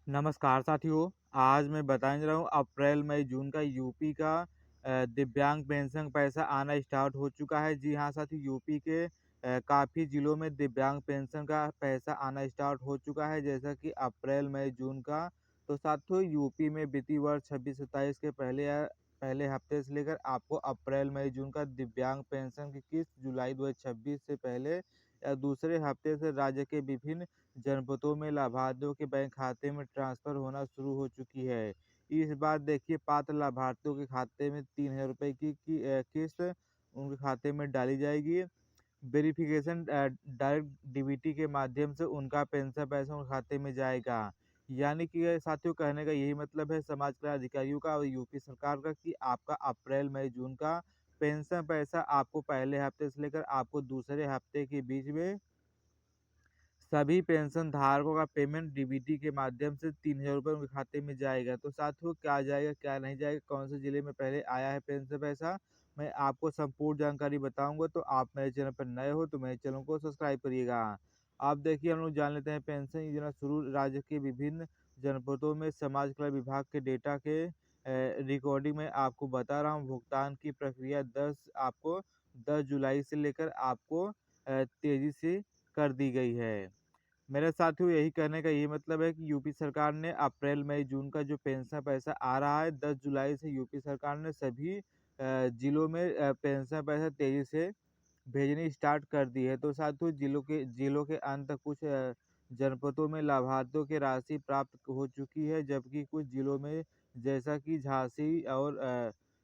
नमस्कार साथियों, आज मैं बताने जा रहा हूँ अप्रैल, मई, जून का यूपी का दिव्यांग पेंशन पैसा आना स्टार्ट हो चुका है। जी हाँ साथियों, यूपी के काफ़ी ज़िलों में दिव्यांग पेंशन का पैसा आना स्टार्ट हो चुका है, जैसा कि अप्रैल, मई, जून का। तो साथियों, यूपी में वित्तीय वर्ष 26-27 के पहले हफ्ते से लेकर आपको अप्रैल, मई, जून का दिव्यांग पेंशन की किस्त जुलाई 2026 से पहले या दूसरे हफ्ते से राज्य के विभिन्न जनपदों में लाभार्थियों के बैंक खाते में ट्रांसफर होना शुरू हो चुकी है। इस बार देखिए, पात्र लाभार्थियों के खाते में 3,000 रुपये की किस्त उनके खाते में डाली जाएगी। वेरिफिकेशन डायरेक्ट डीबीटी के माध्यम से उनका पेंशन पैसा उनके खाते में जाएगा। यानी कि ये साथियों, कहने का यही मतलब है समाज कल्याण अधिकारियों का और यूपी सरकार का कि आपका अप्रैल, मई, जून का पेंशन पैसा आपको पहले हफ्ते से लेकर आपको दूसरे हफ्ते के बीच में सभी पेंशन धारकों का पेमेंट डीबीटी के माध्यम से 3,000 रुपये उनके खाते में जाएगा। तो साथियों, क्या जाएगा क्या नहीं जाएगा, कौन से जिले में पहले आया है पेंशन पैसा, मैं आपको संपूर्ण जानकारी बताऊंगा। तो आप मेरे चैनल पर नए हो तो मेरे चैनल को सब्सक्राइब करिएगा। आप देखिए, हम लोग जान लेते हैं पेंशन योजना शुरू राज्य के विभिन्न जनपदों में समाज कल्याण विभाग के डेटा के रिकॉर्डिंग में आपको बता रहा हूँ। भुगतान की प्रक्रिया 10 जुलाई से लेकर आपको तेजी से कर दी गई है। मेरे साथियों, यही कहने का यही मतलब है कि यूपी सरकार ने अप्रैल, मई, जून का जो पेंशन पैसा आ रहा है, 10 जुलाई से यूपी सरकार ने सभी जिलों में पेंशन पैसा तेजी से भेजनी स्टार्ट कर दी है। तो साथियों, जिलों के अंत तक कुछ जनपदों में लाभार्थियों की राशि प्राप्त हो चुकी है, जबकि कुछ जिलों में जैसा कि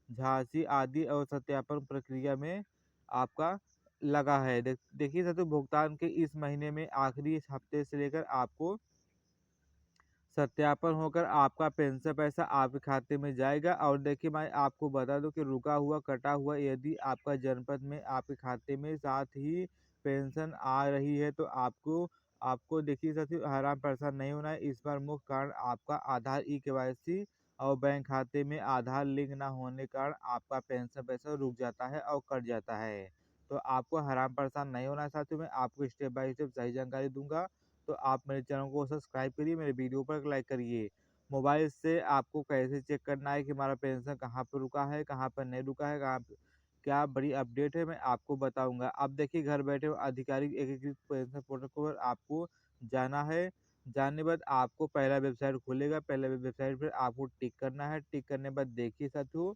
झांसी आदि और सत्यापन प्रक्रिया में आपका लगा है। देखिए साथियों, भुगतान के इस महीने में आखिरी इस हफ्ते से लेकर आपको सत्यापन होकर आपका पेंशन पैसा आपके खाते में जाएगा। और देखिए, मैं आपको बता दूं कि रुका हुआ कटा हुआ यदि आपका जनपद में आपके खाते में साथ ही पेंशन आ रही है तो आपको आपको देखिए साथियों, हैरान परेशान नहीं होना है। इस बार मुख्य कारण आपका आधार ई-केवाईसी और बैंक खाते में आधार लिंक ना होने के कारण आपका पेंशन पैसा रुक जाता है और कट जाता है। तो आपको हैरान परेशान नहीं होना है साथियों, मैं आपको स्टेप बाय स्टेप सही जानकारी दूंगा। तो आप मेरे चैनल को सब्सक्राइब करिए, मेरे वीडियो पर लाइक करिए। मोबाइल से आपको कैसे चेक करना है कि हमारा पेंशन कहाँ पर रुका है, कहाँ पर नहीं रुका है, कहाँ पे क्या बड़ी अपडेट है, मैं आपको बताऊंगा। अब देखिए, घर बैठे आधिकारिक एकीकृत पेंशन पोर्टल पर आपको जाना है। जाने के बाद आपको पहला वेबसाइट खुलेगा, पहले वेबसाइट पर आपको टिक करना है। टिक करने के बाद देखिए साथियों,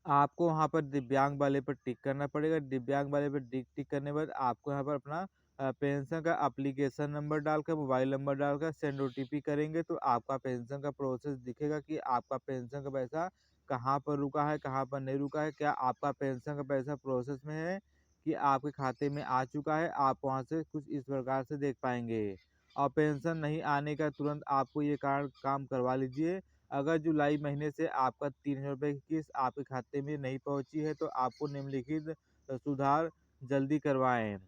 आपको वहाँ पर दिव्यांग वाले पर टिक करना पड़ेगा। दिव्यांग वाले पर टिक टिक करने के बाद आपको यहाँ पर अपना पेंशन का एप्लीकेशन नंबर डालकर, मोबाइल नंबर डालकर सेंड ओटीपी करेंगे तो आपका पेंशन का प्रोसेस दिखेगा कि आपका पेंशन का पैसा कहाँ पर रुका है, कहाँ पर नहीं रुका है, क्या आपका पेंशन का पैसा प्रोसेस में है कि आपके खाते में आ चुका है। आप वहाँ से कुछ इस प्रकार से देख पाएंगे। और पेंशन नहीं आने का तुरंत आपको ये काम करवा लीजिए। अगर जुलाई महीने से आपका 3,000 रुपये की किस्त आपके खाते में नहीं पहुंची है तो आपको निम्नलिखित सुधार जल्दी करवाएं।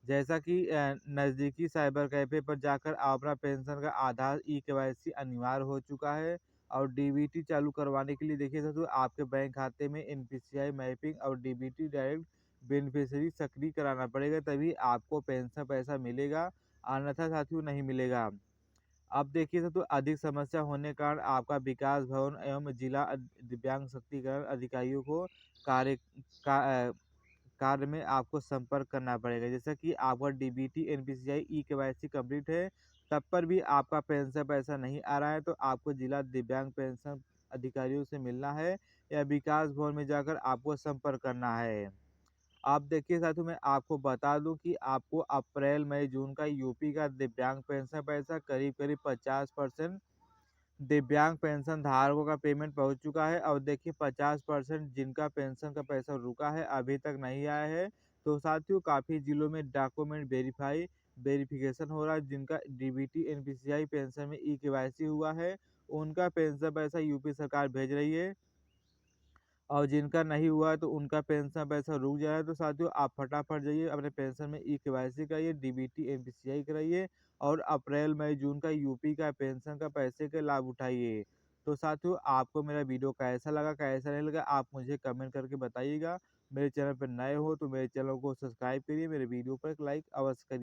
जैसा कि नज़दीकी साइबर कैफ़े पर जाकर आप अपना पेंशन का आधार ई-केवाईसी अनिवार्य हो चुका है। और डीबीटी चालू करवाने के लिए देखिए साथियों, आपके बैंक खाते में एनपीसीआई मैपिंग और डीबीटी डायरेक्ट बेनिफिशियरी सक्रिय कराना पड़ेगा, तभी आपको पेंशन पैसा मिलेगा, अन्यथा साथियों नहीं मिलेगा। अब देखिए तो अधिक समस्या होने के कारण आपका विकास भवन एवं जिला दिव्यांग सशक्तिकरण अधिकारियों को कार्य का कार्य में आपको संपर्क करना पड़ेगा। जैसा कि आपका डीबीटी एनपीसीआई ई-केवाईसी कंप्लीट है, तब पर भी आपका पेंशन पैसा नहीं आ रहा है तो आपको जिला दिव्यांग पेंशन अधिकारियों से मिलना है या विकास भवन में जाकर आपको संपर्क करना है। आप देखिए साथियों, मैं आपको बता दूं कि आपको अप्रैल, मई, जून का यूपी का दिव्यांग पेंशन पैसा करीब करीब 50% दिव्यांग पेंशन धारकों का पेमेंट पहुंच चुका है। और देखिए, 50% जिनका पेंशन का पैसा रुका है अभी तक नहीं आया है। तो साथियों, काफ़ी जिलों में डॉक्यूमेंट वेरिफिकेशन हो रहा है। जिनका डीबीटी एनपीसीआई पेंशन में ई-केवाईसी हुआ है उनका पेंशन पैसा यूपी सरकार भेज रही है, और जिनका नहीं हुआ है तो उनका पेंशन पैसा रुक जा रहा है। तो साथियों, आप फटाफट जाइए अपने पेंशन में ई-केवाईसी कराइए, डीबीटी एनपीसीआई कराइए और अप्रैल, मई, जून का यूपी का पेंशन का पैसे का लाभ उठाइए। तो साथियों, आपको मेरा वीडियो कैसा लगा, कैसा नहीं लगा, आप मुझे कमेंट करके बताइएगा। मेरे चैनल पर नए हो तो मेरे चैनल को सब्सक्राइब करिए, मेरे वीडियो पर एक लाइक अवश्य करिए।